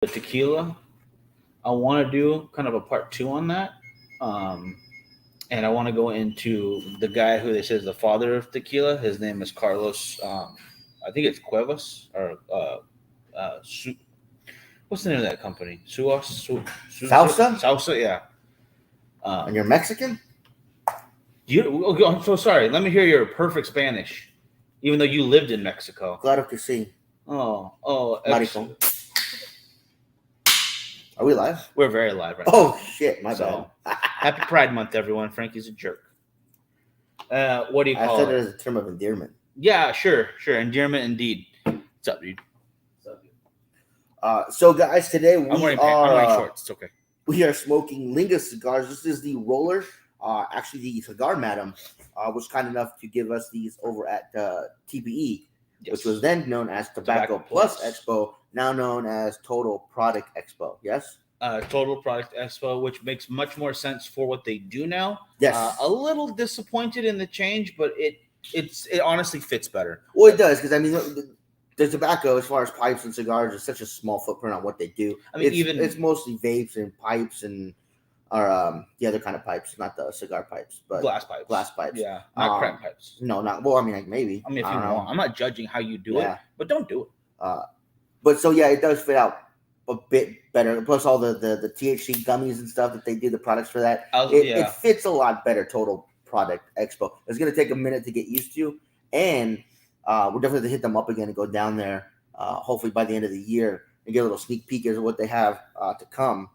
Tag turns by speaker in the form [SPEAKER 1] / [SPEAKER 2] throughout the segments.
[SPEAKER 1] the tequila. I want to do kind of a part two on that. Um, and I want to go into the guy who they say is the father of tequila. His name is Carlos. I think it's Cuevas or what's the name of that company?
[SPEAKER 2] Salsa?
[SPEAKER 1] Salsa, yeah.
[SPEAKER 2] And you're Mexican?
[SPEAKER 1] I'm so sorry. Let me hear your perfect Spanish, even though you lived in Mexico.
[SPEAKER 2] Claro que sí.
[SPEAKER 1] Oh,
[SPEAKER 2] Maricon. Are we live?
[SPEAKER 1] We're very live right now.
[SPEAKER 2] Oh, shit. My bad.
[SPEAKER 1] Happy Pride Month, everyone. Frankie's a jerk. What do you call it?
[SPEAKER 2] I said it as a term of endearment.
[SPEAKER 1] Yeah, sure. Endearment indeed. What's up, dude?
[SPEAKER 2] So, guys, today
[SPEAKER 1] I'm wearing shorts. It's okay.
[SPEAKER 2] We are smoking Linga Cigars. This is the roller. Actually, the cigar madam was kind enough to give us these over at TPE, yes, which was then known as Tobacco Plus Expo, now known as Total Product Expo. Yes?
[SPEAKER 1] Total Product Expo, which makes much more sense for what they do now.
[SPEAKER 2] Yes.
[SPEAKER 1] A little disappointed in the change, but it honestly fits better.
[SPEAKER 2] Well, it does, because, I mean, the tobacco, as far as pipes and cigars, is such a small footprint on what they do. I mean, it's mostly vapes and pipes and the other kind of pipes, not the cigar pipes, but
[SPEAKER 1] glass pipes. Yeah, not crack pipes.
[SPEAKER 2] No, not well. I mean, like maybe.
[SPEAKER 1] I mean, if you want, I'm not judging how you do it, but don't do it.
[SPEAKER 2] But so yeah, it does fit out a bit better. Plus all the THC gummies and stuff that they do, the products for that, it fits a lot better. Total Product Expo. It's gonna take a minute to get used to, and we're definitely gonna hit them up again and go down there. Hopefully by the end of the year and get a little sneak peek as to what they have to come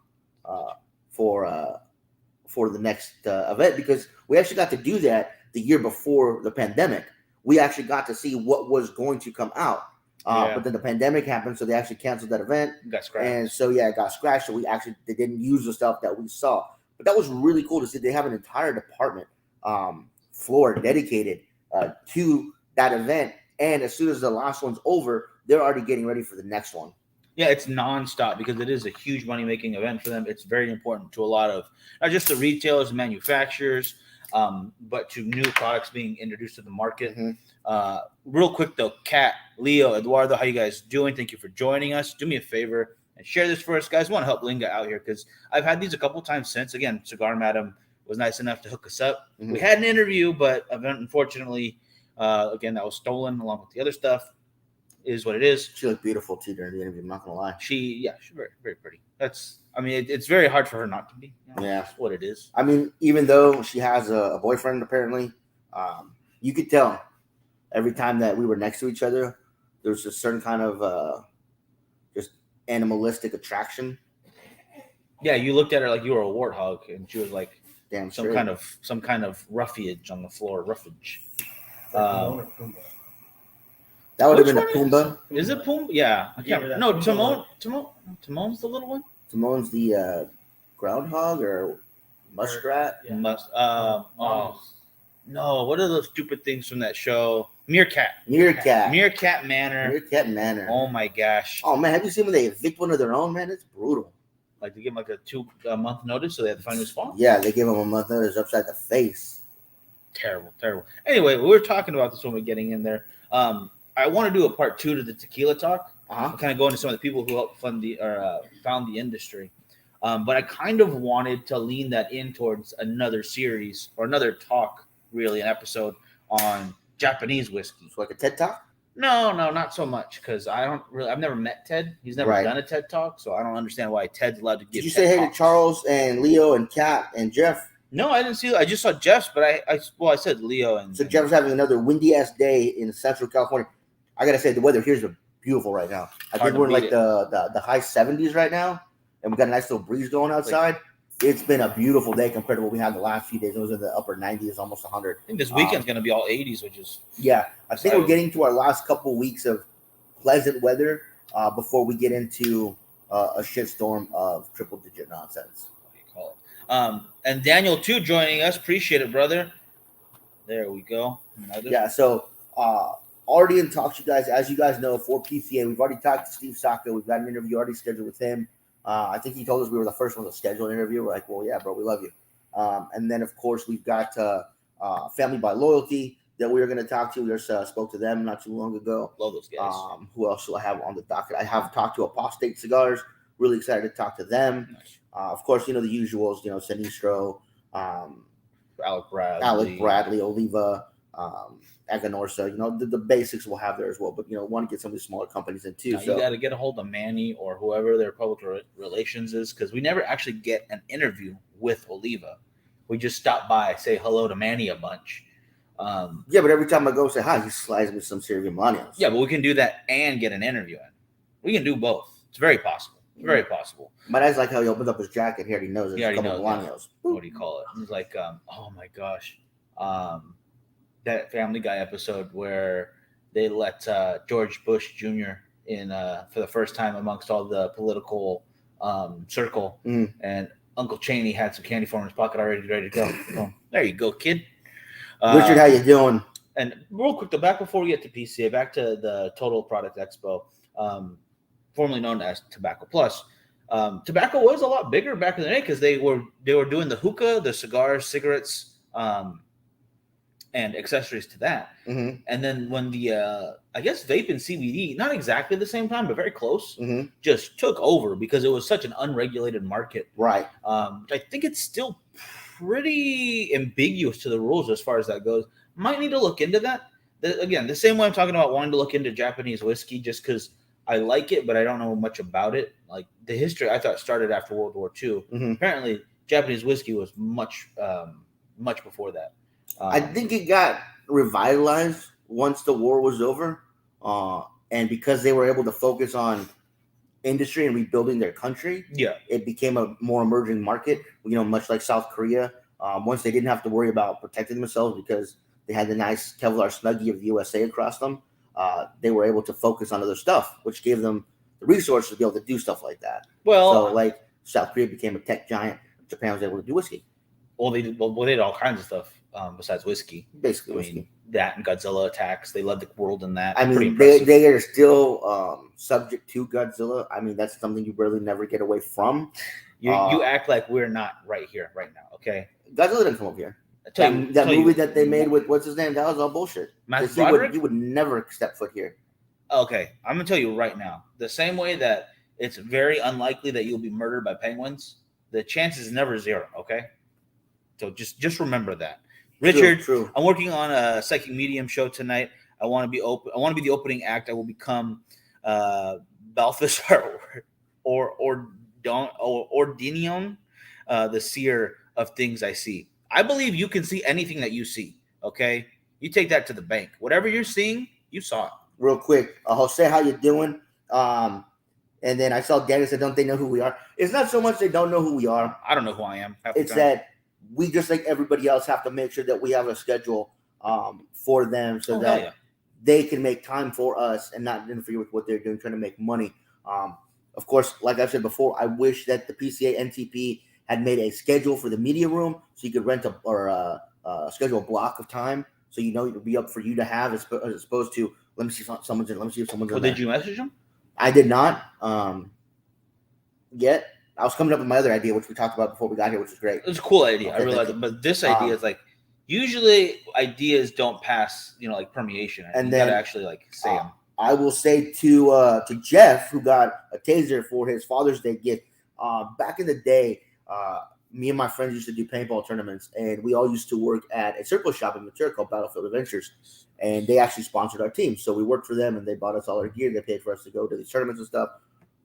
[SPEAKER 2] for the next event, because we actually got to do that the year before the pandemic. We actually got to see what was going to come out. But then the pandemic happened, so they actually canceled that event.
[SPEAKER 1] Got scratched.
[SPEAKER 2] And so it got scratched. So they didn't use the stuff that we saw. But that was really cool to see. They have an entire department floor dedicated to that event. And as soon as the last one's over, they're already getting ready for the next one.
[SPEAKER 1] Yeah, it's nonstop because it is a huge money-making event for them. It's very important to a lot of, not just the retailers and manufacturers, but to new products being introduced to the market. Mm-hmm. Real quick, though, Kat, Leo, Eduardo, how you guys doing? Thank you for joining us. Do me a favor and share this for us, guys. I want to help Linga out here because I've had these a couple times since. Again, Cigar Madam was nice enough to hook us up. Mm-hmm. We had an interview, but unfortunately, again, that was stolen along with the other stuff. Is what it is.
[SPEAKER 2] She looked beautiful too during the interview. I'm not gonna lie.
[SPEAKER 1] She's very, very pretty. It's very hard for her not to be.
[SPEAKER 2] Yeah,
[SPEAKER 1] that's what it is.
[SPEAKER 2] I mean, even though she has a boyfriend, apparently, you could tell every time that we were next to each other, there was a certain kind of just animalistic attraction.
[SPEAKER 1] Yeah, you looked at her like you were a warthog, and she was like,
[SPEAKER 2] damn,
[SPEAKER 1] some kind of roughage on the floor, roughage.
[SPEAKER 2] That would have been a Pumbaa.
[SPEAKER 1] Is it Pumbaa? Yeah. I can't remember. No, Timon's the little one?
[SPEAKER 2] Timon's the groundhog or muskrat?
[SPEAKER 1] Yeah. No, what are those stupid things from that show? Meerkat Manor. Oh my gosh.
[SPEAKER 2] Oh man, have you seen when they evict one of their own, man? It's brutal.
[SPEAKER 1] Like they give them like a 2-month notice so they have to find a new spot?
[SPEAKER 2] Yeah, they give them a month notice upside the face.
[SPEAKER 1] Terrible. Anyway, we were talking about this when we were getting in there. I want to do a part 2 to the tequila talk. Kind of go into some of the people who helped found the industry. But I kind of wanted to lean that in towards another series or another talk, really, an episode on Japanese whiskey.
[SPEAKER 2] So like a TED Talk?
[SPEAKER 1] No, not so much, because I've never met Ted. He's never done a TED Talk, so I don't understand why Ted's allowed to give.
[SPEAKER 2] Did you say hey to Charles and Leo and Kat and Jeff?
[SPEAKER 1] No, I didn't see. I just saw Jeff's, but I said Leo and.
[SPEAKER 2] So Jeff's having another windy ass day in Central California. I gotta say the weather here's beautiful right now. I think we're in like the high 70s right now, and we got a nice little breeze going outside. It's been a beautiful day compared to what we had the last few days. It was in the upper 90s, almost 100.
[SPEAKER 1] I think this weekend's gonna be all 80s, which is
[SPEAKER 2] I think we're getting to our last couple weeks of pleasant weather before we get into a shitstorm of triple-digit nonsense.
[SPEAKER 1] And Daniel too joining us. Appreciate it, brother. There we go.
[SPEAKER 2] Yeah, so already in talks, you guys. As you guys know, for PCA, we've already talked to Steve Saka. We've got an interview already scheduled with him. I think he told us we were the first one to schedule an interview. We're like, well, yeah, bro, we love you. And then, of course, we've got Family by Loyalty that we were going to talk to. We just spoke to them not too long ago.
[SPEAKER 1] Love those guys.
[SPEAKER 2] Who else do I have on the docket? I have talked to Apostate Cigars. Really excited to talk to them.
[SPEAKER 1] Nice.
[SPEAKER 2] Of course, the usuals, Sinistro,
[SPEAKER 1] Alec
[SPEAKER 2] Bradley, Oliva, Aganorsa, the basics we'll have there as well. But, want to get some of these smaller companies in too.
[SPEAKER 1] Now, you got to get a hold of Manny or whoever their public relations is, because we never actually get an interview with Oliva. We just stop by, say hello to Manny a bunch.
[SPEAKER 2] Yeah, but every time I go say hi, he slides me some Sierra Milanios.
[SPEAKER 1] Yeah, but we can do that and get an interview in. We can do both. It's very possible. It's very possible.
[SPEAKER 2] But I just like how he opened up his jacket. He already knows there's a couple Milanios.
[SPEAKER 1] Yeah. What do you call it? It's like, oh my gosh. That Family Guy episode where they let George Bush Jr. in for the first time amongst all the political circle, and Uncle Cheney had some candy for him in his pocket already, ready to go. Oh, there you go, kid.
[SPEAKER 2] Richard, how you doing?
[SPEAKER 1] And real quick, back before we get to PCA, back to the Total Product Expo, formerly known as Tobacco Plus. Tobacco was a lot bigger back in the day because they were doing the hookah, the cigars, cigarettes, and accessories to that.
[SPEAKER 2] Mm-hmm.
[SPEAKER 1] And then when the I guess vape and CBD, not exactly the same time, but very close, just took over because it was such an unregulated market.
[SPEAKER 2] Right.
[SPEAKER 1] I think it's still pretty ambiguous to the rules as far as that goes. Might need to look into that. Again, the same way I'm talking about wanting to look into Japanese whiskey just because I like it, but I don't know much about it. Like the history, I thought started after World War II. Apparently, Japanese whiskey was much before that.
[SPEAKER 2] I think it got revitalized once the war was over, and because they were able to focus on industry and rebuilding their country, it became a more emerging market. Much like South Korea, once they didn't have to worry about protecting themselves because they had the nice Kevlar Snuggie of the USA across them, they were able to focus on other stuff, which gave them the resources to be able to do stuff like that.
[SPEAKER 1] Well,
[SPEAKER 2] so like South Korea became a tech giant. Japan was able to do whiskey.
[SPEAKER 1] Well, they did all kinds of stuff besides whiskey.
[SPEAKER 2] Basically,
[SPEAKER 1] whiskey. Mean, that and Godzilla attacks. They led the world in that.
[SPEAKER 2] I mean, they are still subject to Godzilla. I mean, that's something you really never get away from.
[SPEAKER 1] You act like we're not right here, right now, okay?
[SPEAKER 2] Godzilla didn't come over here. That movie that they made with, what's his name, that was all bullshit. He would never step foot here.
[SPEAKER 1] Okay, I'm going to tell you right now. The same way that it's very unlikely that you'll be murdered by penguins, the chance is never zero, okay? So just remember that. Richard,
[SPEAKER 2] true.
[SPEAKER 1] I'm working on a psychic medium show tonight. I want to be open. I want to be the opening act. I will become Balthasar or Ordinion, the seer of things I see. I believe you can see anything that you see. Okay, you take that to the bank. Whatever you're seeing, you saw it.
[SPEAKER 2] Real quick, Jose, how you doing? And then I saw Danny said, "Don't they know who we are?" It's not so much they don't know who we are.
[SPEAKER 1] I don't know who I am.
[SPEAKER 2] It's that we just like everybody else have to make sure that we have a schedule for them so that they can make time for us and not interfere with what they're doing, trying to make money. Of course, like I said before, I wish that the PCA NTP had made a schedule for the media room so you could rent schedule a block of time so it would be up for you to have as opposed to let me see if someone's in. Let me see if someone's in.
[SPEAKER 1] Did you message them?
[SPEAKER 2] I did not yet. I was coming up with my other idea, which we talked about before we got here, which is great.
[SPEAKER 1] It's a cool idea. I realize it, but this idea is like usually ideas don't pass, like permeation.
[SPEAKER 2] And
[SPEAKER 1] you
[SPEAKER 2] then
[SPEAKER 1] gotta actually say them.
[SPEAKER 2] I will say to Jeff, who got a taser for his Father's Day gift. Back in the day, me and my friends used to do paintball tournaments, and we all used to work at a circle shop in Ventura called Battlefield Adventures, and they actually sponsored our team. So we worked for them, and they bought us all our gear. They paid for us to go to these tournaments and stuff.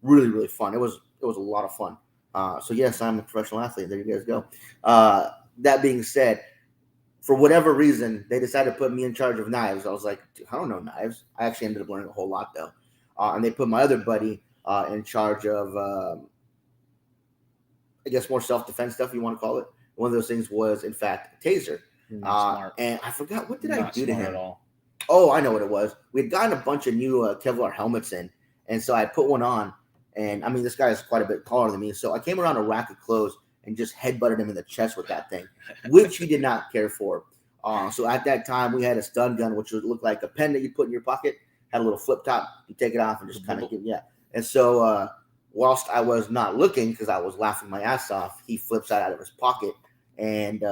[SPEAKER 2] Really, really fun. It was a lot of fun. So yes, I'm a professional athlete. There you guys go. That being said, for whatever reason, they decided to put me in charge of knives. I was like, I don't know knives. I actually ended up learning a whole lot though. And they put my other buddy in charge of, I guess, more self-defense stuff, you want to call it. One of those things was, in fact, a taser.
[SPEAKER 1] Smart.
[SPEAKER 2] And I forgot, what did I do to him?
[SPEAKER 1] At all.
[SPEAKER 2] Oh, I know what it was. We had gotten a bunch of new Kevlar helmets in, and so I put one on. And I mean, this guy is quite a bit taller than me. So I came around a rack of clothes and just headbutted him in the chest with that thing, which he did not care for. So at that time, we had a stun gun, which would look like a pen that you put in your pocket, had a little flip top. You take it off and just kind of And so whilst I was not looking, because I was laughing my ass off, he flips that out of his pocket and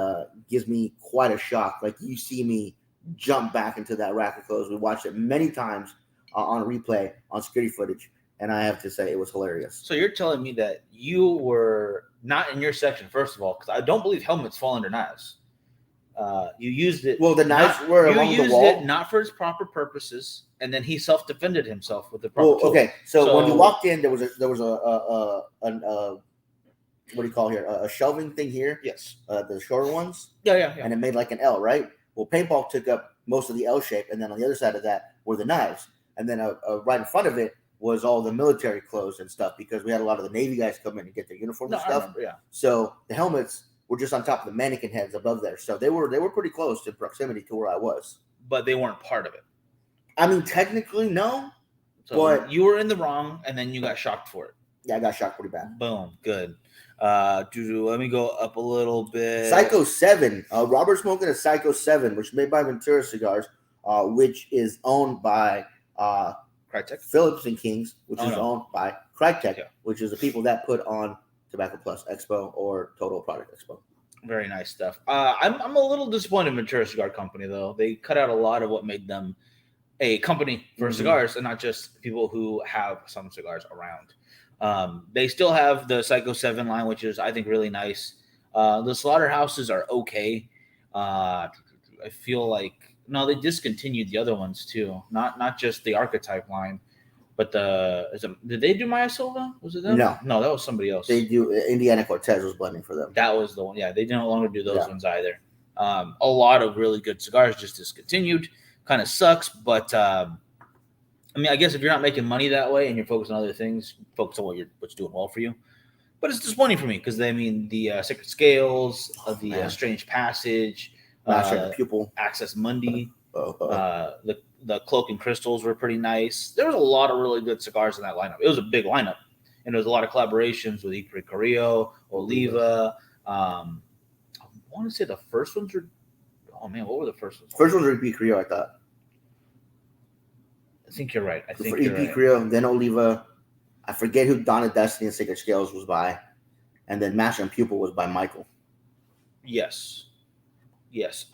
[SPEAKER 2] gives me quite a shock. Like, you see me jump back into that rack of clothes. We watched it many times on replay, on security footage. and I have to say it was hilarious.
[SPEAKER 1] So you're telling me that you were not in your section, first of all, because I don't believe helmets fall under knives. You used it.
[SPEAKER 2] Well, the knives were along the wall. You used
[SPEAKER 1] it not for its proper purposes, and then he self-defended himself with the proper tool.
[SPEAKER 2] Okay. So when you walked in, there was a what do you call here? A shelving thing here.
[SPEAKER 1] Yes.
[SPEAKER 2] The shorter ones.
[SPEAKER 1] Yeah.
[SPEAKER 2] And it made like an L, right? Well, paintball took up most of the L shape, and then on the other side of that were the knives, and then right in front of it was all the military clothes and stuff, because we had a lot of the Navy guys come in and get their uniforms and stuff.
[SPEAKER 1] Yeah.
[SPEAKER 2] So the helmets were just on top of the mannequin heads above there, so they were pretty close in proximity to where I was.
[SPEAKER 1] But they weren't part of it.
[SPEAKER 2] I mean, technically, no.
[SPEAKER 1] So but you were in the wrong, and then you got shocked for it.
[SPEAKER 2] Yeah, I got shocked pretty bad.
[SPEAKER 1] Boom. Good. Let me go up a little bit.
[SPEAKER 2] Psycho 7. Robert's smoking a Psycho 7, which is made by Ventura Cigars, which is owned by
[SPEAKER 1] Crytek?
[SPEAKER 2] Phillips and Kings, which is owned by Crytek, which is the people that put on Tobacco Plus Expo or Total Product Expo.
[SPEAKER 1] Very nice stuff. I'm a little disappointed in Ventura Cigar Company, though. They cut out a lot of what made them a company for cigars, and not just people who have some cigars around. They still have the Psycho 7 line, which is, I think, really nice. The slaughterhouses are okay. I feel like they discontinued the other ones too. Not just the Archetype line, but did they do Maya Silva? Was it them? No, that was somebody else.
[SPEAKER 2] They do. Indiana Cortez was blending for them.
[SPEAKER 1] That was the one. Yeah, they no longer do those ones either. A lot of really good cigars just discontinued. Kind of sucks, but I guess if you're not making money that way and you're focused on other things, focus on what's doing well for you. But it's disappointing for me because the Sacred Scales, the Strange Passage,
[SPEAKER 2] Pupil,
[SPEAKER 1] Access Mundi, the Cloak and Crystals were pretty nice. There was a lot of really good cigars in that lineup. It was a big lineup, and there was a lot of collaborations with Ipri Carrillo, Oliva. I want to say the first ones were. Oh man, what were the first ones?
[SPEAKER 2] First ones were Ipri Carrillo, I thought.
[SPEAKER 1] I think you're right.
[SPEAKER 2] For EP Creo, then Oliva. I forget who Dawn of Destiny and Sacred Scales was by. And then Master and Pupil was by Michael.
[SPEAKER 1] Yes.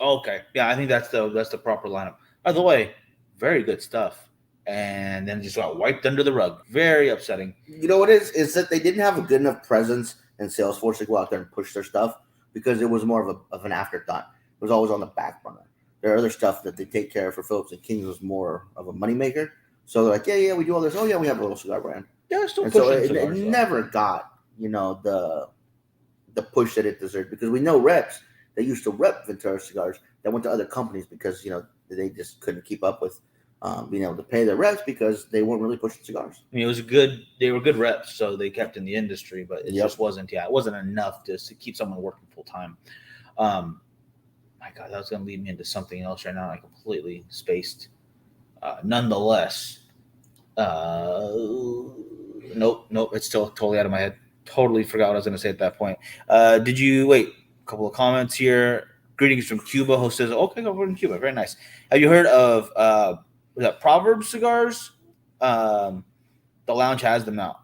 [SPEAKER 1] Okay. Yeah, I think that's the proper lineup. By the way, very good stuff. And then just got wiped under the rug. Very upsetting.
[SPEAKER 2] You know what it is? Is that they didn't have a good enough presence in Salesforce to go out there and push their stuff, because it was more of an afterthought. It was always on the back burner. There are other stuff that they take care of for Phillips and Kings was more of a moneymaker. So they're like, yeah, we do all this. Oh, yeah, we have a little cigar brand.
[SPEAKER 1] Yeah, it's still
[SPEAKER 2] pushing
[SPEAKER 1] cigars.
[SPEAKER 2] It never got, the push that it deserved, because we know reps that used to rep Ventura Cigars that went to other companies because, they just couldn't keep up with being able to pay their reps because they weren't really pushing cigars.
[SPEAKER 1] I mean, they were good reps, so they kept in the industry, but it just wasn't enough to keep someone working full time. My God, that was going to lead me into something else right now. I completely spaced. Nonetheless, nope. It's still totally out of my head. Totally forgot what I was going to say at that point. Did you wait? A couple of comments here. Greetings from Cuba. Host says, "Okay, go from Cuba. Very nice. Have you heard of was that Proverbs Cigars? The lounge has them now.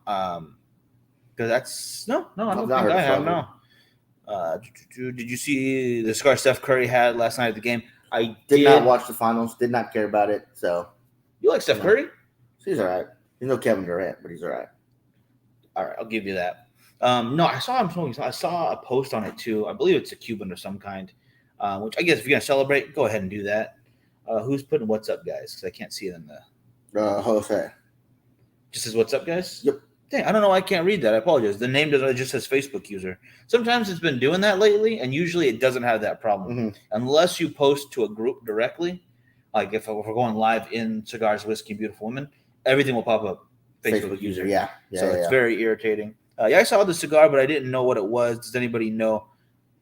[SPEAKER 1] Because that's no. I don't think I have no. Did you see the cigar Steph Curry had last night at the game? I
[SPEAKER 2] did not watch the finals. Did not care about it. So
[SPEAKER 1] you like Steph Curry?
[SPEAKER 2] He's all right. He's no Kevin Durant, but he's all right.
[SPEAKER 1] All right, I'll give you that. No, I saw him smoking. I saw a post on it too. I believe it's a Cuban of some kind. Which I guess if you're gonna celebrate, go ahead and do that. Who's putting "What's up, guys"? Because I can't see it in the.
[SPEAKER 2] Jose. Just
[SPEAKER 1] says "What's up, guys."
[SPEAKER 2] Yep.
[SPEAKER 1] Dang, I don't know. I can't read that. I apologize. The name doesn't. It just says Facebook user. Sometimes it's been doing that lately, and usually it doesn't have that problem unless you post to a group directly. Like if we're going live in Cigars, Whiskey, Beautiful Women, everything will pop up. Facebook user.
[SPEAKER 2] Yeah.
[SPEAKER 1] It's very irritating. I saw the cigar, but I didn't know what it was. Does anybody know?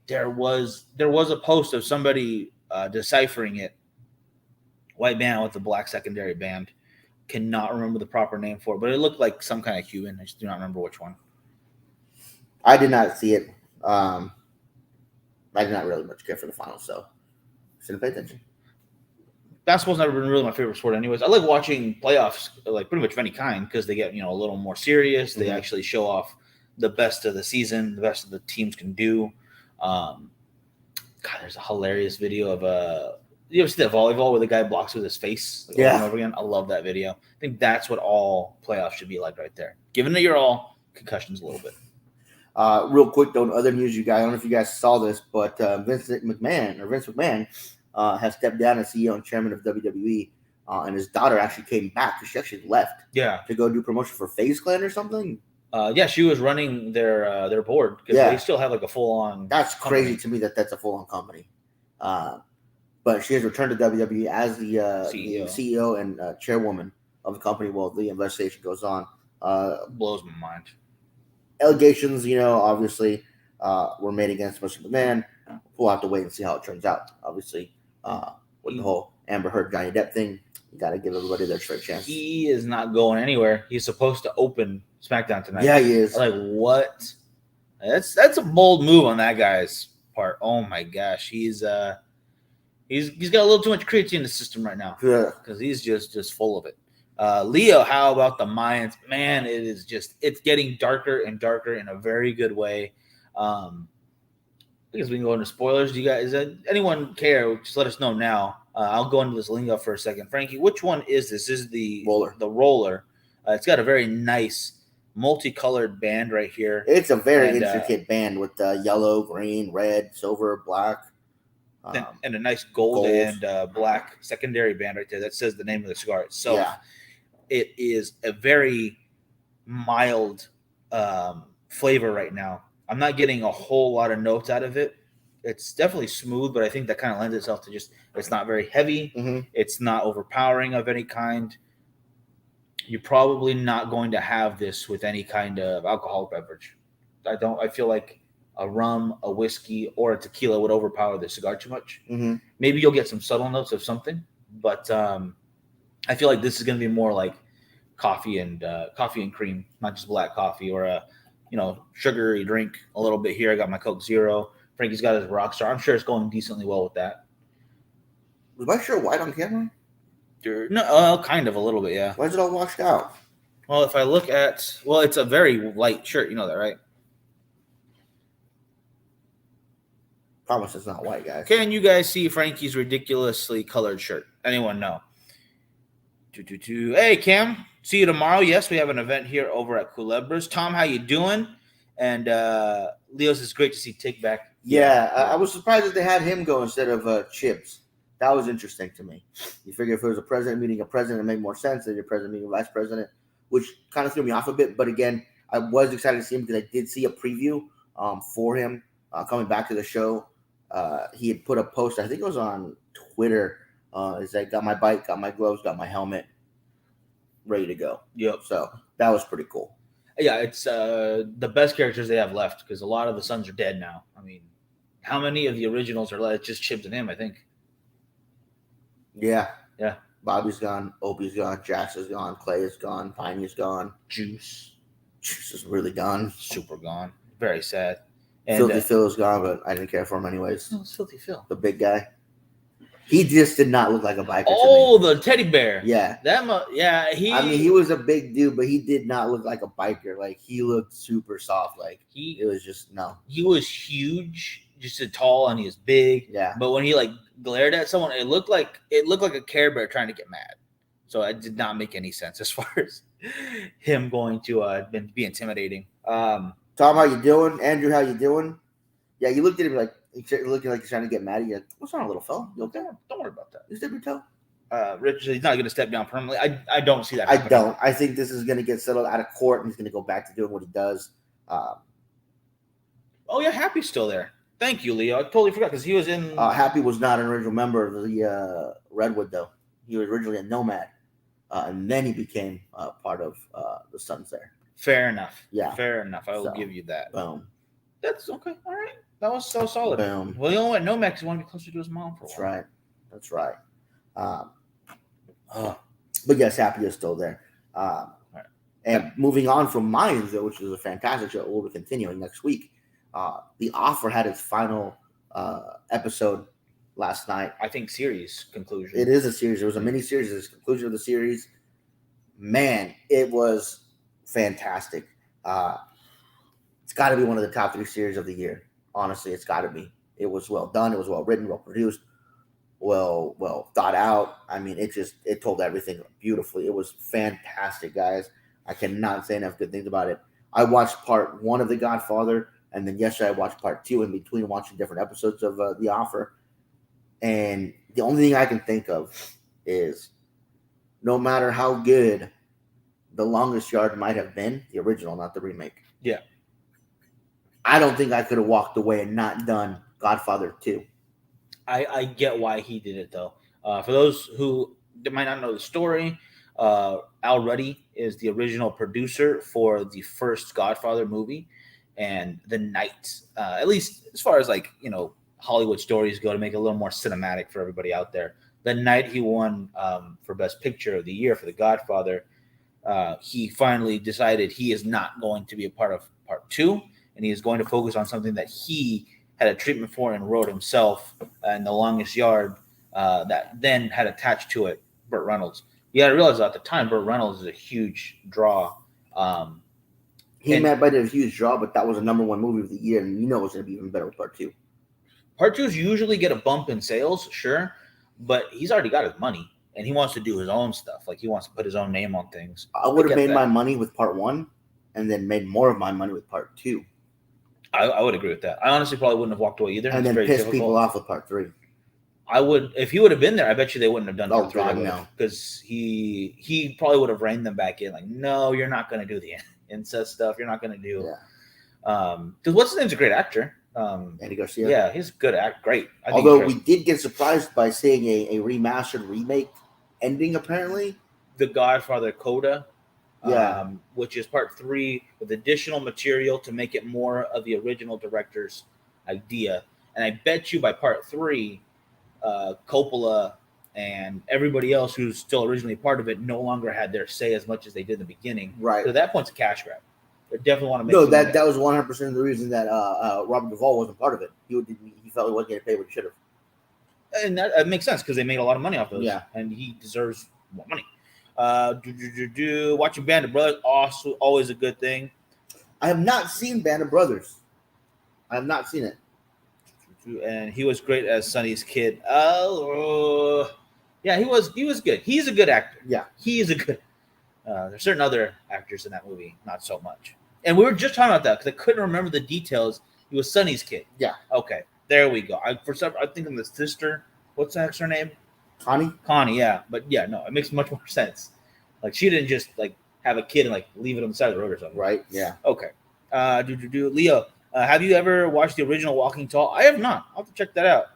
[SPEAKER 1] There was a post of somebody deciphering it. White band with a black secondary band. Cannot remember the proper name for it, but it looked like some kind of Cuban. I just do not remember which one.
[SPEAKER 2] I did not see it. I did not really much care for the finals, so I shouldn't pay attention.
[SPEAKER 1] Basketball's never been really my favorite sport anyways. I like watching playoffs, like pretty much of any kind, because they get, a little more serious. They actually show off the best of the season, the best of the teams can do. God, there's a hilarious video of You ever see that volleyball where the guy blocks with his face over
[SPEAKER 2] Yeah.
[SPEAKER 1] and over again? I love that video. I think that's what all playoffs should be like right there. Giving it your all, concussions a little bit.
[SPEAKER 2] Real quick though, in other news, you guys, I don't know if you guys saw this, but Vince McMahon has stepped down as CEO and chairman of WWE, and his daughter actually came back because she actually left.
[SPEAKER 1] Yeah.
[SPEAKER 2] To go do promotion for FaZe Clan or something.
[SPEAKER 1] Yeah, she was running their board because they still have like a full on.
[SPEAKER 2] That's crazy to me that's a full on company. But she has returned to WWE as the CEO and chairwoman of the company while the investigation goes on.
[SPEAKER 1] Blows my mind.
[SPEAKER 2] Allegations, obviously, were made against Mr. McMahon. We'll have to wait and see how it turns out. Obviously, with the whole Amber Heard Johnny Depp thing, you got to give everybody their fair chance.
[SPEAKER 1] He is not going anywhere. He's supposed to open SmackDown tonight.
[SPEAKER 2] Yeah, he is.
[SPEAKER 1] Like what? That's a bold move on that guy's part. Oh my gosh, he's got a little too much creatine in the system right now.
[SPEAKER 2] Yeah,
[SPEAKER 1] because he's just full of it. Leo, how about the Mayans? Man, it's getting darker and darker in a very good way. I guess we can go into spoilers. Do you guys, anyone care? Just let us know now. I'll go into this Linga for a second. Frankie, which one is this? This is the
[SPEAKER 2] roller.
[SPEAKER 1] The roller. It's got a very nice multicolored band right here.
[SPEAKER 2] It's a very intricate band with yellow, green, red, silver, black.
[SPEAKER 1] And a nice gold and black secondary band right there that says the name of the cigar itself.
[SPEAKER 2] Yeah.
[SPEAKER 1] It is a very mild flavor right now. I'm not getting a whole lot of notes out of it. It's definitely smooth, but I think that kind of lends itself to it's not very heavy.
[SPEAKER 2] Mm-hmm.
[SPEAKER 1] It's not overpowering of any kind. You're probably not going to have this with any kind of alcoholic beverage. I feel like a rum, a whiskey, or a tequila would overpower the cigar too much.
[SPEAKER 2] Mm-hmm.
[SPEAKER 1] Maybe you'll get some subtle notes of something, but I feel like this is going to be more like coffee and cream, not just black coffee or a sugary drink a little bit here. I got my Coke Zero. Frankie's got his Rockstar. I'm sure it's going decently well with that.
[SPEAKER 2] Was my shirt white on camera?
[SPEAKER 1] No, kind of a little bit, yeah.
[SPEAKER 2] Why is it all washed out?
[SPEAKER 1] Well, if I look at, it's a very light shirt. You know that, right?
[SPEAKER 2] Promise it's not white, guys.
[SPEAKER 1] Can you guys see Frankie's ridiculously colored shirt? Anyone know? Hey, Cam. See you tomorrow. Yes, we have an event here over at Culebras. Tom, how you doing? And Leo's, it's great to see Tick back.
[SPEAKER 2] Yeah, I was surprised that they had him go instead of Chips. That was interesting to me. You figure if it was a president meeting a president, it made more sense than your president meeting a vice president, which kind of threw me off a bit. But again, I was excited to see him because I did see a preview for him coming back to the show. He had put a post, I think it was on Twitter. It's like, got my bike, got my gloves, got my helmet, ready to go.
[SPEAKER 1] Yep.
[SPEAKER 2] So that was pretty cool.
[SPEAKER 1] Yeah, it's the best characters they have left because a lot of the Sons are dead now. I mean, how many of the originals are left? It's just Chips and him, I think.
[SPEAKER 2] Yeah.
[SPEAKER 1] Yeah.
[SPEAKER 2] Bobby's gone. Opie's gone. Jax is gone. Clay is gone. Piney's gone.
[SPEAKER 1] Juice
[SPEAKER 2] is really gone.
[SPEAKER 1] Super gone. Very sad. And
[SPEAKER 2] Filthy Phil is gone, but I didn't care for him anyways.
[SPEAKER 1] No, it's Filthy Phil.
[SPEAKER 2] The big guy. He just did not look like a biker.
[SPEAKER 1] Oh, the teddy bear.
[SPEAKER 2] Yeah. He was a big dude, but he did not look like a biker. Like, he looked super soft. Like, it was just, no.
[SPEAKER 1] He was huge, just tall, and he was big.
[SPEAKER 2] Yeah.
[SPEAKER 1] But when he glared at someone, it looked like a Care Bear trying to get mad. So it did not make any sense as far as him going to be intimidating.
[SPEAKER 2] Tom, how you doing? Andrew, how you doing? Yeah, you looked at him like looking like he's trying to get mad at you. What's wrong, little fella? You okay?
[SPEAKER 1] Don't worry about that.
[SPEAKER 2] You step your toe.
[SPEAKER 1] Rich, he's not going to step down permanently. I don't see that
[SPEAKER 2] happening. I don't. I think this is going to get settled out of court, and he's going to go back to doing what he does.
[SPEAKER 1] Oh yeah, Happy's still there. Thank you, Leo. I totally forgot because he was in.
[SPEAKER 2] Happy was not an original member of the Redwood, though. He was originally a Nomad, and then he became part of the Sons there.
[SPEAKER 1] Fair enough.
[SPEAKER 2] Yeah.
[SPEAKER 1] Fair enough. I will give you that.
[SPEAKER 2] Boom.
[SPEAKER 1] That's okay. All right. That was so solid.
[SPEAKER 2] Boom.
[SPEAKER 1] Well, you know what? Nomad because he wanted to be closer to his mom for a while.
[SPEAKER 2] That's right. But yes, Happy is still there. Right. And moving on from Mayans, though, which is a fantastic show, we'll be continuing next week. The Offer had its final episode last night.
[SPEAKER 1] I think series conclusion.
[SPEAKER 2] It is a series. It was a mini series. It's the conclusion of the series. Man, it was fantastic. It's got to be one of the top 3 series of the year. Honestly, it's got to be. It was well done. It was well written, well produced. well thought out. I mean, it told everything beautifully. It was fantastic, guys. I cannot say enough good things about it. I watched part 1 of The Godfather, and then yesterday I watched part 2 in between watching different episodes of The Offer. And the only thing I can think of is, no matter how good The Longest Yard might have been, the original, not the remake.
[SPEAKER 1] Yeah.
[SPEAKER 2] I don't think I could have walked away and not done Godfather 2.
[SPEAKER 1] I get why he did it, though. For those who might not know the story, Al Ruddy is the original producer for the first Godfather movie, and the night, at least as far as like Hollywood stories go, to make it a little more cinematic for everybody out there, the night he won for Best Picture of the Year for The Godfather, he finally decided he is not going to be a part of part 2, and he is going to focus on something that he had a treatment for and wrote himself in The Longest Yard, that then had attached to it Burt Reynolds. You got to realize at the time, Burt Reynolds is a huge draw.
[SPEAKER 2] He might have been a huge draw, but that was a #1 movie of the year, and it was going to be even better with part 2.
[SPEAKER 1] Part 2s usually get a bump in sales, sure, but he's already got his money, and he wants to do his own stuff. Like, he wants to put his own name on things.
[SPEAKER 2] I would have made my money with part 1, and then made more of my money with part 2.
[SPEAKER 1] I would agree with that. I honestly probably wouldn't have walked away either.
[SPEAKER 2] And then piss people off with part 3.
[SPEAKER 1] I would, if he would have been there, I bet you they wouldn't have done part 3.
[SPEAKER 2] God, no.
[SPEAKER 1] Because he probably would have reined them back in. Like, no, you're not going to do the incest stuff. You're not going to do.
[SPEAKER 2] Yeah.
[SPEAKER 1] Because what's his name's a great actor.
[SPEAKER 2] Andy Garcia.
[SPEAKER 1] Yeah, he's a good actor. Great.
[SPEAKER 2] Although we did get surprised by seeing a remastered remake ending, apparently.
[SPEAKER 1] The Godfather Coda.
[SPEAKER 2] Yeah.
[SPEAKER 1] Which is part 3 with additional material to make it more of the original director's idea. And I bet you by part 3, Coppola and everybody else who's still originally part of it no longer had their say as much as they did in the beginning.
[SPEAKER 2] Right.
[SPEAKER 1] So at that point's a cash grab. They definitely want to make.
[SPEAKER 2] No, that was 100% the reason that Robert Duvall wasn't part of it. He felt he wasn't getting paid what he should have.
[SPEAKER 1] And that makes sense because they made a lot of money off those.
[SPEAKER 2] Yeah.
[SPEAKER 1] And he deserves more money. Watching Band of Brothers, also always a good thing.
[SPEAKER 2] I have not seen Band of Brothers. I have not seen it.
[SPEAKER 1] And he was great as Sonny's kid. Yeah, he was good. He's a good actor.
[SPEAKER 2] Yeah,
[SPEAKER 1] he is a good. There's certain other actors in that movie, not so much. And we were just talking about that because I couldn't remember the details. He was Sonny's kid.
[SPEAKER 2] Yeah.
[SPEAKER 1] Okay, there we go. I think I'm the sister. What's her name?
[SPEAKER 2] Connie,
[SPEAKER 1] yeah. But yeah, no, it makes much more sense. Like, she didn't just like have a kid and like leave it on the side of the road or something.
[SPEAKER 2] Right, yeah.
[SPEAKER 1] Okay. Leo, have you ever watched the original Walking Tall? I have not. I'll have to check that out.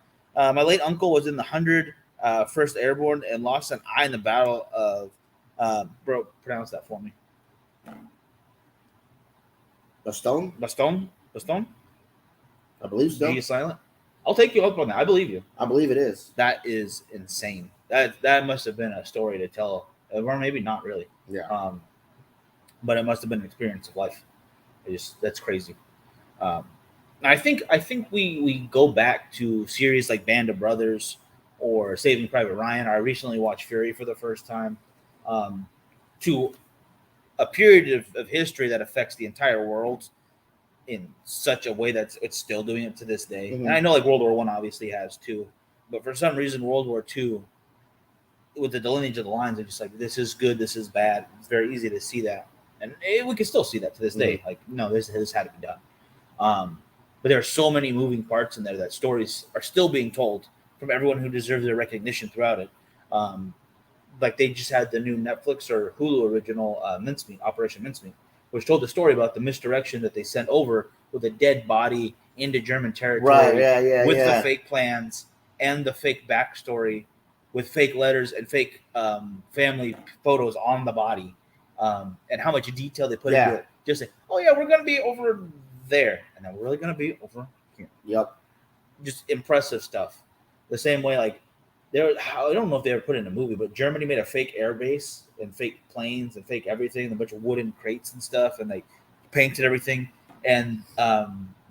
[SPEAKER 1] My late uncle was in the 101st Airborne and lost an eye in the Battle of bro, pronounce that for me. Bastogne?
[SPEAKER 2] I believe so.
[SPEAKER 1] Are you silent? I'll take you up on that. I believe you.
[SPEAKER 2] I believe it is.
[SPEAKER 1] That is insane. That must have been a story to tell, or maybe not really.
[SPEAKER 2] Yeah.
[SPEAKER 1] But it must have been an experience of life. That's crazy. I think we go back to series like Band of Brothers or Saving Private Ryan. I recently watched Fury for the first time. To a period of history that affects the entire world in such a way that it's still doing it to this day.
[SPEAKER 2] Mm-hmm.
[SPEAKER 1] And I know like World War I obviously has too, but for some reason World War II, with the lineage of the lines, it's just like, this is good, this is bad. It's very easy to see that, and we can still see that to this day. Like, no, this had to be done. But there are so many moving parts in there that stories are still being told from everyone who deserves their recognition throughout it. Like, they just had the new Netflix or Hulu original Operation Mincemeat, which told the story about the misdirection that they sent over with a dead body into German territory,
[SPEAKER 2] right? Yeah,
[SPEAKER 1] with the fake plans and the fake backstory, with fake letters and fake family photos on the body, and how much detail they put into it. Just say, oh yeah, we're gonna be over there, and then we're really gonna be over here.
[SPEAKER 2] Yep.
[SPEAKER 1] Just impressive stuff. The same way, like, I don't know if they ever put it in a movie, but Germany made a fake air base and fake planes and fake everything, a bunch of wooden crates and stuff, and they painted everything. And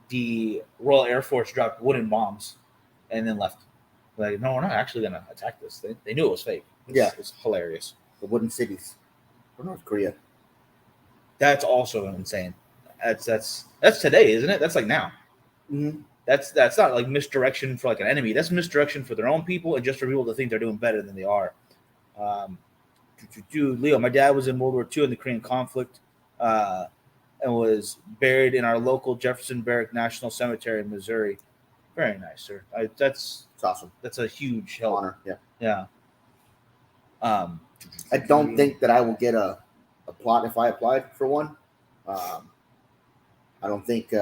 [SPEAKER 1] the Royal Air Force dropped wooden bombs and then left. Like, no, we're not actually going to attack this. They knew it was fake. It's hilarious.
[SPEAKER 2] The wooden cities for North Korea.
[SPEAKER 1] That's also insane. That's today, isn't it? That's like now.
[SPEAKER 2] Mm-hmm.
[SPEAKER 1] That's not like misdirection for like an enemy. That's misdirection for their own people and just for people to think they're doing better than they are. Leo, my dad was in World War II in the Korean conflict and was buried in our local Jefferson Barrack National Cemetery in Missouri. Very nice, sir. That's
[SPEAKER 2] awesome.
[SPEAKER 1] That's a huge help.
[SPEAKER 2] Honor. Yeah.
[SPEAKER 1] Yeah.
[SPEAKER 2] I don't think that I will get a plot if I applied for one. I don't think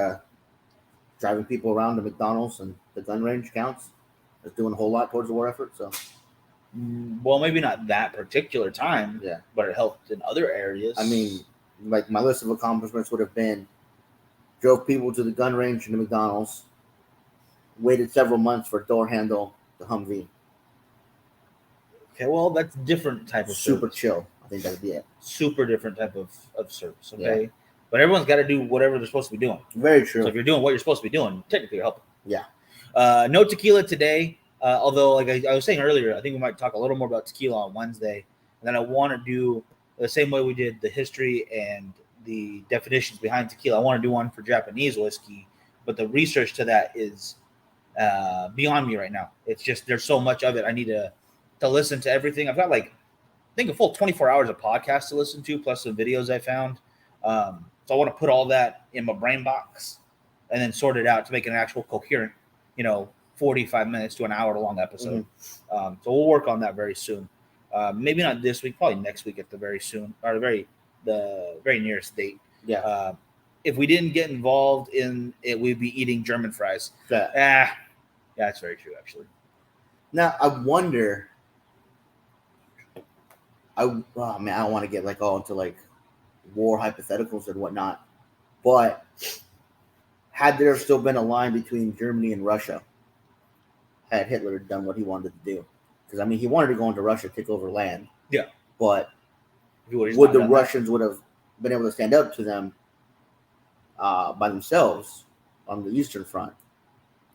[SPEAKER 2] driving people around to McDonald's and the gun range counts as doing a whole lot towards the war effort. So,
[SPEAKER 1] well, maybe not that particular time.
[SPEAKER 2] Yeah,
[SPEAKER 1] but it helped in other areas.
[SPEAKER 2] I mean, like my list of accomplishments would have been drove people to the gun range and the McDonald's, waited several months for a door handle to Humvee.
[SPEAKER 1] Okay, well, that's different type of
[SPEAKER 2] super
[SPEAKER 1] service.
[SPEAKER 2] Chill. I think that'd be it.
[SPEAKER 1] Super different type of service. Okay, but everyone's got to do whatever they're supposed to be doing.
[SPEAKER 2] Very true.
[SPEAKER 1] So if you're doing what you're supposed to be doing, technically you're helping.
[SPEAKER 2] Yeah.
[SPEAKER 1] No tequila today. Although, like I was saying earlier, I think we might talk a little more about tequila on Wednesday. And then I want to do the same way we did the history and the definitions behind tequila. I want to do one for Japanese whiskey, but the research to that is beyond me right now. It's just there's so much of it. I need to listen to everything. I've got like I think a full 24 hours of podcasts to listen to, plus some videos I found. So I want to put all that in my brain box and then sort it out to make an actual coherent, 45 minutes to an hour long episode. So we'll work on that very soon. Maybe not this week, probably next week at the very soon, or the very nearest date.
[SPEAKER 2] Yeah.
[SPEAKER 1] If we didn't get involved in it, we'd be eating German fries. Yeah, that's very true, actually.
[SPEAKER 2] Now I wonder. I don't want to get like all into like war hypotheticals and whatnot, but had there still been a line between Germany and Russia, had Hitler done what he wanted to do? Because I mean, he wanted to go into Russia, take over land.
[SPEAKER 1] Yeah,
[SPEAKER 2] but would the Russians would have been able to stand up to them by themselves on the Eastern Front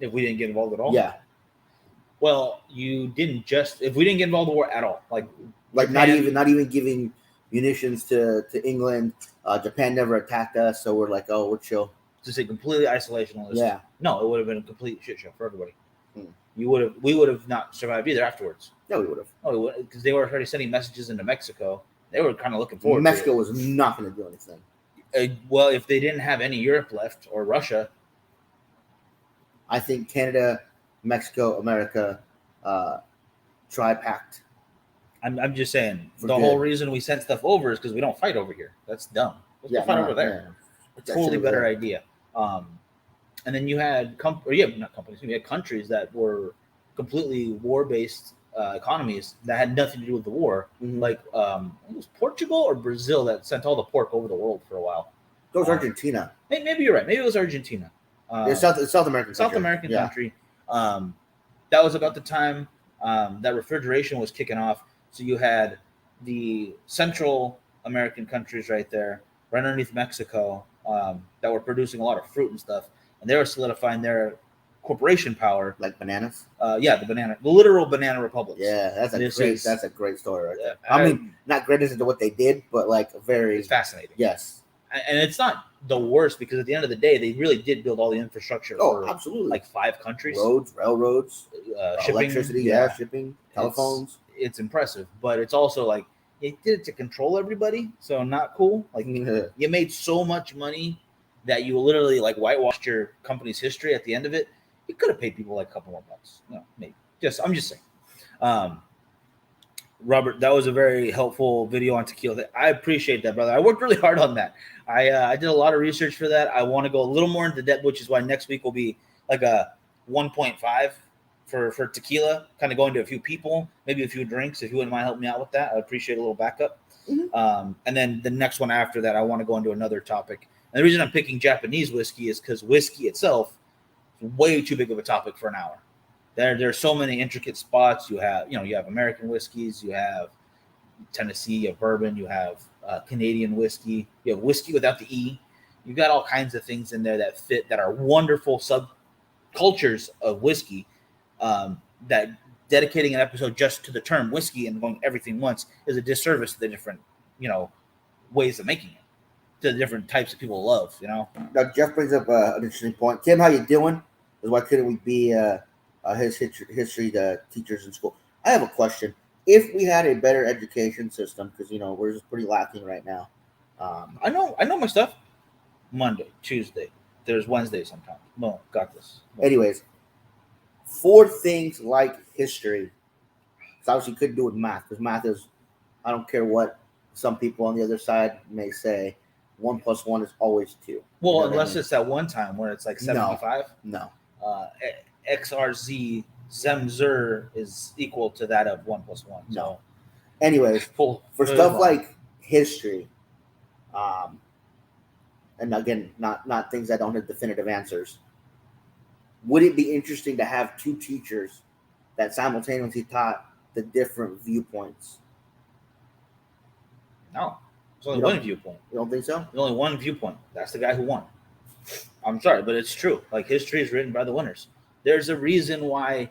[SPEAKER 1] if we didn't get involved at all?
[SPEAKER 2] Yeah.
[SPEAKER 1] Well, you didn't just if we didn't get involved in the war at all, like
[SPEAKER 2] Japan, not even giving munitions to England. Japan never attacked us, so we're like, oh, we're chill.
[SPEAKER 1] Just a completely isolationist.
[SPEAKER 2] Yeah.
[SPEAKER 1] No, it would have been a complete shit show for everybody. We would have not survived either afterwards.
[SPEAKER 2] No, we would have.
[SPEAKER 1] Oh, we would, because they were already sending messages into Mexico. They were kind of looking forward.
[SPEAKER 2] Mexico was not going to do anything.
[SPEAKER 1] Well, if they didn't have any Europe left or Russia,
[SPEAKER 2] I think Canada, Mexico, America, tri-pact.
[SPEAKER 1] I'm just saying whole reason we sent stuff over is because we don't fight over here. That's dumb. Let's go fight over there. Yeah. Totally better idea. And then you had you had countries that were completely war-based economies that had nothing to do with the war.
[SPEAKER 2] Mm-hmm.
[SPEAKER 1] Like it was Portugal or Brazil that sent all the pork over the world for a while.
[SPEAKER 2] It was Argentina.
[SPEAKER 1] Maybe you're right. Maybe it was Argentina.
[SPEAKER 2] It's South American
[SPEAKER 1] country. That was about the time that refrigeration was kicking off. So you had the Central American countries right there, right underneath Mexico, that were producing a lot of fruit and stuff, and they were solidifying their corporation power.
[SPEAKER 2] Like bananas?
[SPEAKER 1] The literal banana republics.
[SPEAKER 2] Yeah, that's a great story right there. I mean, not great as to what they did, but like
[SPEAKER 1] it's fascinating.
[SPEAKER 2] Yes.
[SPEAKER 1] And it's not the worst because at the end of the day, they really did build all the infrastructure.
[SPEAKER 2] Oh, absolutely.
[SPEAKER 1] Like 5 countries.
[SPEAKER 2] Roads, railroads,
[SPEAKER 1] shipping,
[SPEAKER 2] electricity, shipping, telephones.
[SPEAKER 1] It's impressive, but it's also like you did it to control everybody, so not cool. Like you made so much money that you literally like whitewashed your company's history at the end of it. You could have paid people like a couple more bucks. No, maybe. I'm just saying. Robert, that was a very helpful video on tequila. I appreciate that, brother. I worked really hard on that. I did a lot of research for that. I want to go a little more into depth, which is why next week will be like a 1.5 for tequila, kind of going to a few people, maybe a few drinks. If you wouldn't mind helping me out with that, I'd appreciate a little backup.
[SPEAKER 2] Mm-hmm.
[SPEAKER 1] And then the next one after that, I want to go into another topic. And the reason I'm picking Japanese whiskey is because whiskey itself is way too big of a topic for an hour. There are so many intricate spots. You have American whiskeys, you have Tennessee, you have bourbon, you have Canadian whiskey, you have whiskey without the E. You've got all kinds of things in there that fit, that are wonderful subcultures of whiskey. That dedicating an episode just to the term whiskey and going everything once is a disservice to the different, ways of making it, to the different types of people love.
[SPEAKER 2] Now Jeff brings up an interesting point. Tim, how you doing? Because why couldn't we be his history teachers in school? I have a question. If we had a better education system, because we're just pretty lacking right now.
[SPEAKER 1] I know my stuff. Monday, Tuesday, there's Wednesday sometimes. No, got this. No.
[SPEAKER 2] Anyways, for things like history, because obviously you couldn't do it with math, because math is, I don't care what some people on the other side may say, 1 + 1 is always 2.
[SPEAKER 1] Well, unless it's that one time where it's like 75.
[SPEAKER 2] No.
[SPEAKER 1] XRZ Zemzer is equal to that of 1 + 1. So.
[SPEAKER 2] No. Anyways, for stuff like history, and again, not things that don't have definitive answers, would it be interesting to have 2 teachers that simultaneously taught the different viewpoints?
[SPEAKER 1] No. There's only one viewpoint.
[SPEAKER 2] You don't think so?
[SPEAKER 1] There's only one viewpoint. That's the guy who won. I'm sorry, but it's true. Like, history is written by the winners. There's a reason why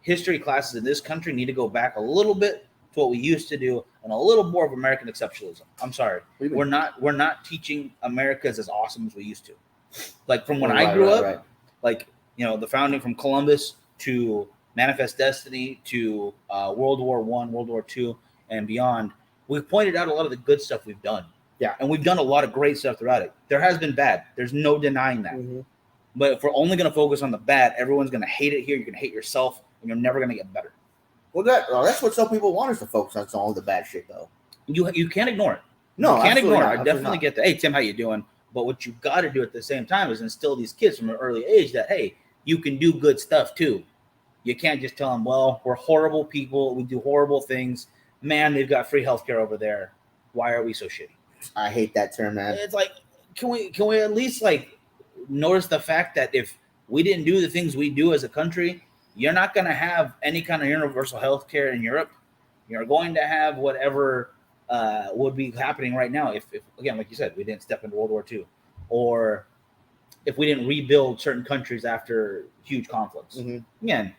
[SPEAKER 1] history classes in this country need to go back a little bit to what we used to do and a little more of American exceptionalism. I'm sorry. We're not teaching America as awesome as we used to. Like, from when I grew up, like, the founding from Columbus to Manifest Destiny to World War I, World War II, and beyond, we've pointed out a lot of the good stuff we've done.
[SPEAKER 2] Yeah.
[SPEAKER 1] And we've done a lot of great stuff throughout it. There has been bad. There's no denying that. Mm-hmm. But if we're only going to focus on the bad, everyone's going to hate it here. You're going to hate yourself, and you're never going to get better.
[SPEAKER 2] Well, that's what some people want us to focus on. All the bad shit, though.
[SPEAKER 1] You can't ignore it.
[SPEAKER 2] No,
[SPEAKER 1] you can't ignore it. I definitely get that. Hey, Tim, how you doing? But what you got to do at the same time is instill these kids from an early age that, hey, you can do good stuff too. You can't just tell them, well, we're horrible people. We do horrible things. Man, they've got free healthcare over there. Why are we so shitty?
[SPEAKER 2] I hate that term, man.
[SPEAKER 1] It's like, can we at least like notice the fact that if we didn't do the things we do as a country, you're not going to have any kind of universal health care in Europe. You're going to have whatever would be happening right now if, again, like you said, we didn't step into World War II, or if we didn't rebuild certain countries after huge conflicts. Mm-hmm. Again,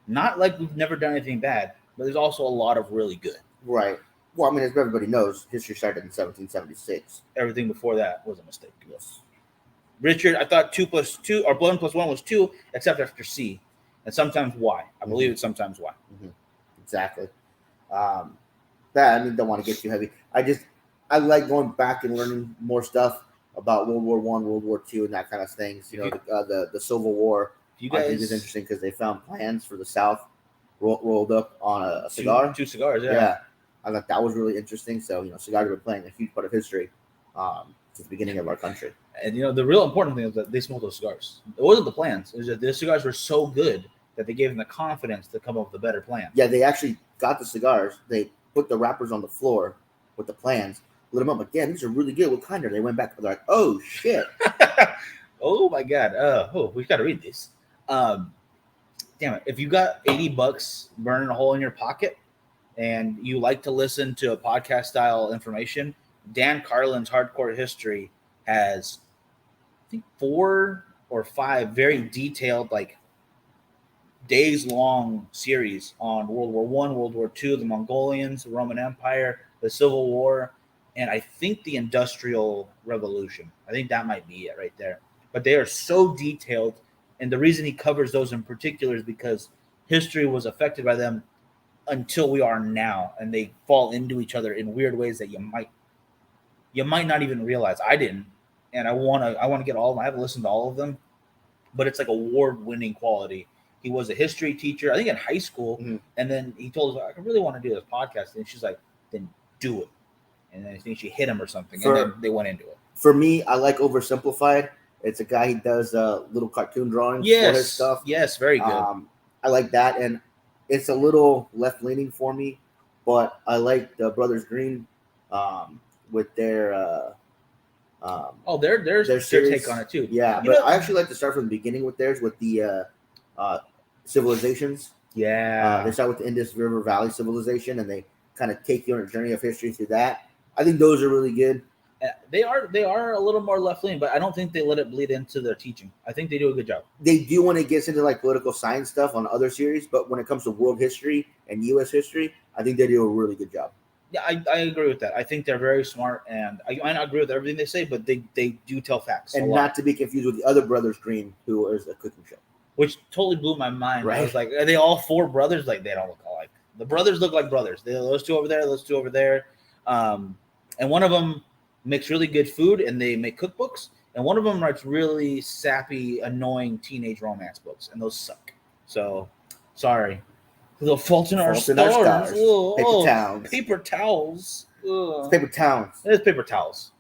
[SPEAKER 1] not like we've never done anything bad, but there's also a lot of really good.
[SPEAKER 2] Right. Well, I mean, as everybody knows, history started in 1776.
[SPEAKER 1] Everything before that was a mistake.
[SPEAKER 2] Yes.
[SPEAKER 1] Richard, I thought 2 + 2 or 1 + 1 was 2, except after C, and sometimes Y. I believe it's sometimes Y.
[SPEAKER 2] Mm-hmm. Exactly. Don't want to get too heavy. I like going back and learning more stuff about World War I, World War II, and that kind of things. The Civil War. I think is interesting because they found plans for the South rolled up on a cigar.
[SPEAKER 1] Two cigars,
[SPEAKER 2] yeah. I thought that was really interesting. So, cigars have been playing a huge part of history since the beginning of our country.
[SPEAKER 1] And, the real important thing is that they smoked those cigars. It wasn't the plans. It was that the cigars were so good that they gave them the confidence to come up with a better plan.
[SPEAKER 2] Yeah, they actually got the cigars. They put the wrappers on the floor with the plans, lit them up. Like, yeah, these are really good. What kind are they? Went back. They're like, oh, shit.
[SPEAKER 1] Oh, my God. We got to read this. Damn it. If you got $80 burning a hole in your pocket and you like to listen to a podcast style information, Dan Carlin's Hardcore History has, I think, 4 or 5 very detailed, like, days long series on World War I, World War II, the Mongolians, the Roman Empire, the Civil War, and I think the Industrial Revolution. I think that might be it right there. But they are so detailed. And the reason he covers those in particular is because history was affected by them until we are now, and they fall into each other in weird ways that you might not even realize. I didn't, and I want to get all of them. I haven't listened to all of them, but it's like award-winning quality. He was a history teacher, I think, in high school, and then he told us, I really want to do this podcast, and she's like, then do it. And then I think she hit him or something, and then they went into it.
[SPEAKER 2] For me, I like Oversimplified. It's a guy who does little cartoon drawings for his stuff.
[SPEAKER 1] Yes, very good.
[SPEAKER 2] I like that, and it's a little left-leaning for me, but I like the Brothers Green with their
[SPEAKER 1] their take on it too.
[SPEAKER 2] Yeah, I actually like to start from the beginning with theirs, with the civilizations.
[SPEAKER 1] Yeah.
[SPEAKER 2] They start with the Indus River Valley civilization, and they kind of take you on a journey of history through that. I think those are really good.
[SPEAKER 1] They are a little more left-leaning, but I don't think they let it bleed into their teaching. I think they do a good job.
[SPEAKER 2] They do when it gets into like political science stuff on other series, but when it comes to world history and U.S. history, I think they do a really good job.
[SPEAKER 1] Yeah, I agree with that. I think they're very smart, and I might not agree with everything they say, but they do tell facts.
[SPEAKER 2] And not to be confused with the other Brothers Green, who is a cooking show.
[SPEAKER 1] which totally blew my mind.
[SPEAKER 2] Right.
[SPEAKER 1] I was like, are they all 4 brothers? Like, they don't look alike. The brothers look like brothers. Those 2 over there, those 2 over there. And one of them makes really good food, and they make cookbooks. And one of them writes really sappy, annoying teenage romance books, and those suck. So, sorry. The Fault in Our Stars. Paper towels.
[SPEAKER 2] It's paper towels.
[SPEAKER 1] It's paper towels.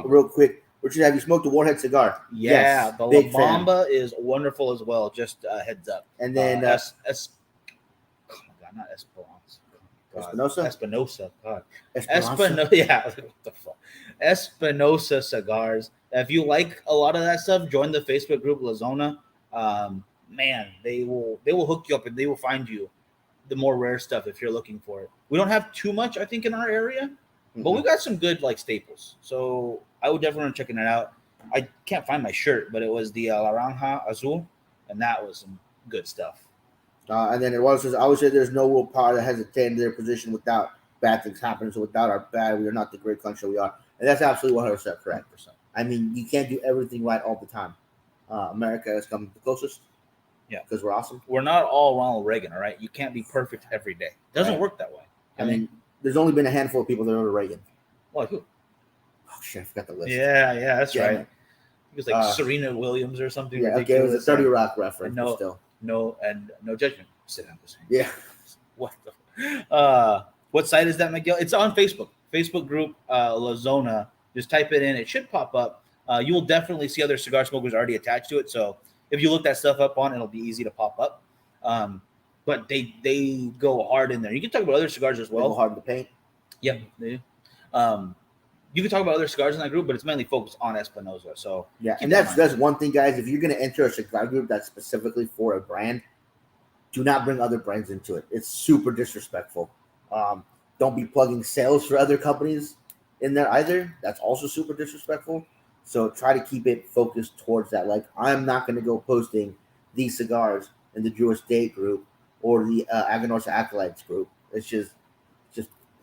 [SPEAKER 2] Real quick, Richard, have you smoked a Warhead cigar?
[SPEAKER 1] Yeah, yes, the La Bamba is wonderful as well. Just heads up.
[SPEAKER 2] And then
[SPEAKER 1] oh my God, not Esperanza. Espinosa. God. Espinosa. Yeah. What the fuck? Espinosa Cigars. If you like a lot of that stuff, join the Facebook group La Zona. Man, they will hook you up, and they will find you the more rare stuff if you're looking for it. We don't have too much, I think, in our area, but we got some good like staples. So I would definitely checking it out. I can't find my shirt, but it was the Laranja Azul, and that was some good stuff.
[SPEAKER 2] And then it was says, I would say there's no world power that has attained their position without bad things happening. So without our bad, we are not the great country we are. And that's absolutely 100% correct. I mean, you can't do everything right all the time. America has come the closest.
[SPEAKER 1] Yeah,
[SPEAKER 2] because we're awesome.
[SPEAKER 1] We're not all Ronald Reagan, all right? You can't be perfect every day. It doesn't work that way.
[SPEAKER 2] I mean, there's only been a handful of people that are Reagan.
[SPEAKER 1] Like who?
[SPEAKER 2] Oh shit, I forgot the list.
[SPEAKER 1] Yeah, that's right. It was like Serena Williams or something.
[SPEAKER 2] Yeah, okay, it was a 30 Rock reference.
[SPEAKER 1] No judgment.
[SPEAKER 2] Yeah.
[SPEAKER 1] What the? What site is that, Miguel? It's on Facebook. Facebook group La Zona. Just type it in. It should pop up. You will definitely see other cigar smokers already attached to it. So if you look that stuff up on, it'll be easy to pop up. But they go hard in there. You can talk about other cigars as well.
[SPEAKER 2] They go hard in the paint.
[SPEAKER 1] Yeah, they do. You can talk about other cigars in that group, but it's mainly focused on Espinosa. So
[SPEAKER 2] yeah, and that's one thing, guys. If you're going to enter a cigar group that's specifically for a brand, do not bring other brands into it. It's super disrespectful. Don't be plugging sales for other companies in there either. That's also super disrespectful. So try to keep it focused towards that. Like, I'm not going to go posting these cigars in the Drew Estate group or the Aganorsa Acolytes group. It's just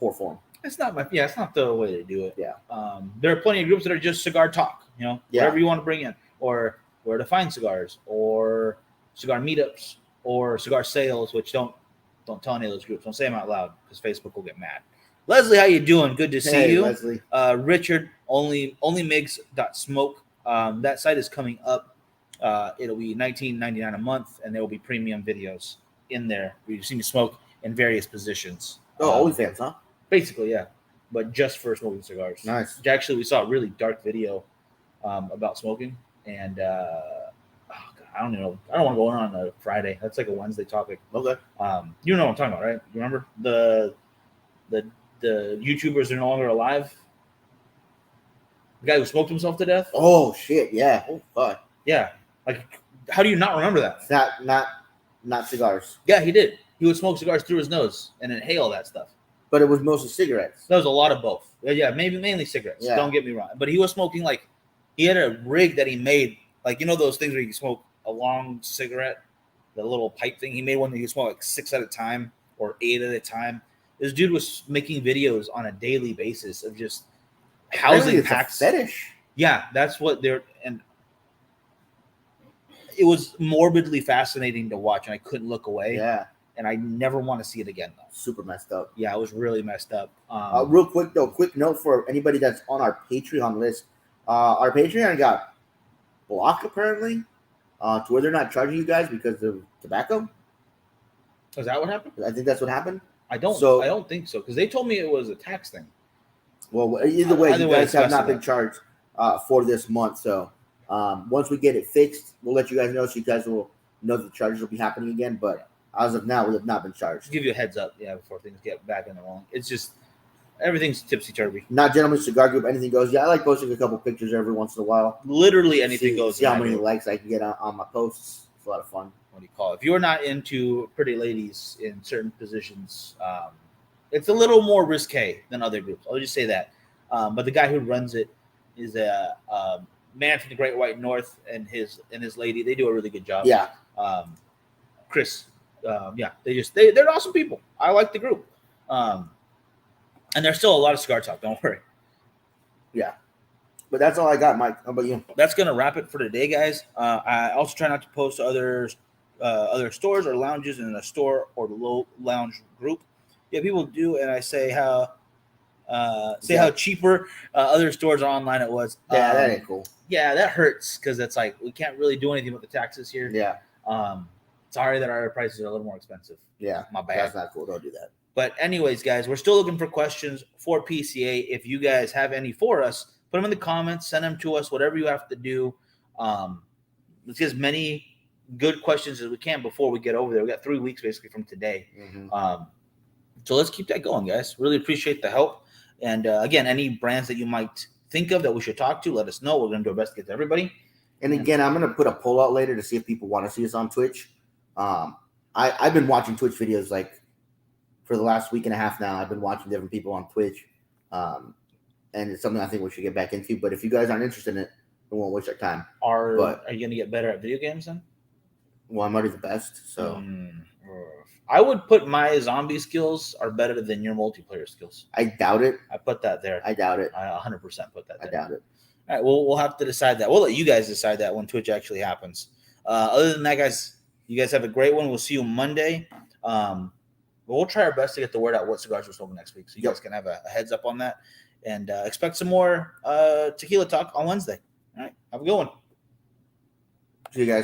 [SPEAKER 2] poor form.
[SPEAKER 1] It's not it's not the way to do it.
[SPEAKER 2] Yeah.
[SPEAKER 1] There are plenty of groups that are just cigar talk, whatever you want to bring in, or where to find cigars, or cigar meetups, or cigar sales, which don't tell any of those groups. Don't say them out loud because Facebook will get mad. Leslie, how you doing? Good to see you.
[SPEAKER 2] Leslie.
[SPEAKER 1] Richard, onlymigs.smoke. That site is coming up. It'll be $19.99 a month, and there will be premium videos in there where you see me smoke in various positions.
[SPEAKER 2] OnlyFans, huh?
[SPEAKER 1] Basically, yeah, but just for smoking cigars.
[SPEAKER 2] Nice.
[SPEAKER 1] Actually, we saw a really dark video about smoking, and I don't know. I don't want to go on a Friday. That's like a Wednesday topic.
[SPEAKER 2] Okay.
[SPEAKER 1] You know what I'm talking about, right? You remember the YouTubers are no longer alive? The guy who smoked himself to death?
[SPEAKER 2] Oh shit! Yeah. Oh fuck.
[SPEAKER 1] Yeah. Like, how do you not remember that?
[SPEAKER 2] It's not cigars.
[SPEAKER 1] Yeah, he did. He would smoke cigars through his nose and inhale that stuff.
[SPEAKER 2] But it was mostly cigarettes.
[SPEAKER 1] That was a lot of both. Yeah, mainly cigarettes.
[SPEAKER 2] Yeah.
[SPEAKER 1] Don't get me wrong. But he was smoking he had a rig that he made, those things where you can smoke a long cigarette, the little pipe thing. He made one that you could smoke 6 at a time or 8 at a time. This dude was making videos on a daily basis of just housing packs.
[SPEAKER 2] A fetish.
[SPEAKER 1] Yeah, that's what and it was morbidly fascinating to watch, and I couldn't look away.
[SPEAKER 2] Yeah.
[SPEAKER 1] And I never want to see it again, though.
[SPEAKER 2] Super messed up.
[SPEAKER 1] Yeah, it was really messed up.
[SPEAKER 2] Real quick, though, quick note for anybody that's on our Patreon list. Our Patreon got blocked, apparently, to where they're not charging you guys because of tobacco.
[SPEAKER 1] Is that what happened?
[SPEAKER 2] I think that's what happened.
[SPEAKER 1] I don't think so, because they told me it was a tax thing.
[SPEAKER 2] Well, either way, you guys have not been charged for this month. So once we get it fixed, we'll let you guys know, so you guys will know that the charges will be happening again. But as of now, we have not been charged.
[SPEAKER 1] Just give you a heads up, before things get back in the wrong. It's just everything's tipsy-turvy.
[SPEAKER 2] Not Gentleman Cigar Group, anything goes. Yeah, I like posting a couple pictures every once in a while.
[SPEAKER 1] Literally anything goes.
[SPEAKER 2] See how many likes I can get on my posts. It's a lot of fun.
[SPEAKER 1] What do you call it? If you're not into pretty ladies in certain positions, it's a little more risque than other groups. I'll just say that. But the guy who runs it is a man from the Great White North, and his lady. They do a really good job.
[SPEAKER 2] Yeah.
[SPEAKER 1] Chris. They're awesome people. I like the group. And there's still a lot of cigar talk. Don't worry.
[SPEAKER 2] Yeah. But that's all I got, Mike. How about you?
[SPEAKER 1] That's gonna wrap it for today, guys. I also try not to post other stores or lounges in the store or the low lounge group. Yeah, people do, and I say how cheaper other stores are online it was.
[SPEAKER 2] Yeah, that ain't cool.
[SPEAKER 1] Yeah, that hurts because it's like we can't really do anything with the taxes here.
[SPEAKER 2] Yeah.
[SPEAKER 1] Sorry that our prices are a little more expensive.
[SPEAKER 2] Yeah,
[SPEAKER 1] my bad.
[SPEAKER 2] That's not cool. Don't do that.
[SPEAKER 1] But anyways, guys, we're still looking for questions for PCA. If you guys have any for us, put them in the comments, send them to us, whatever you have to do. Let's get as many good questions as we can before we get over there. We got 3 weeks basically from today. So let's keep that going, guys. Really appreciate the help. And again, any brands that you might think of that we should talk to, let us know. We're going to do our best to get to everybody.
[SPEAKER 2] And again, I'm going to put a poll out later to see if people want to see us on Twitch. I've been watching Twitch videos like for the last week and a half now. I've been watching different people on Twitch. And it's something I think we should get back into. But if you guys aren't interested in it, we won't waste our time.
[SPEAKER 1] Are you going to get better at video games then?
[SPEAKER 2] Well, I'm already the best, so.
[SPEAKER 1] I would put my zombie skills are better than your multiplayer skills.
[SPEAKER 2] I doubt it.
[SPEAKER 1] I put that there.
[SPEAKER 2] I doubt it.
[SPEAKER 1] I 100% put that there.
[SPEAKER 2] I doubt it.
[SPEAKER 1] All right, we'll have to decide that. We'll let you guys decide that when Twitch actually happens. Other than that, guys, you guys have a great one. We'll see you Monday. We'll try our best to get the word out what cigars we're smoking next week, so you guys can have a heads up on that. And expect some more tequila talk on Wednesday. All right, have a good one.
[SPEAKER 2] See you guys.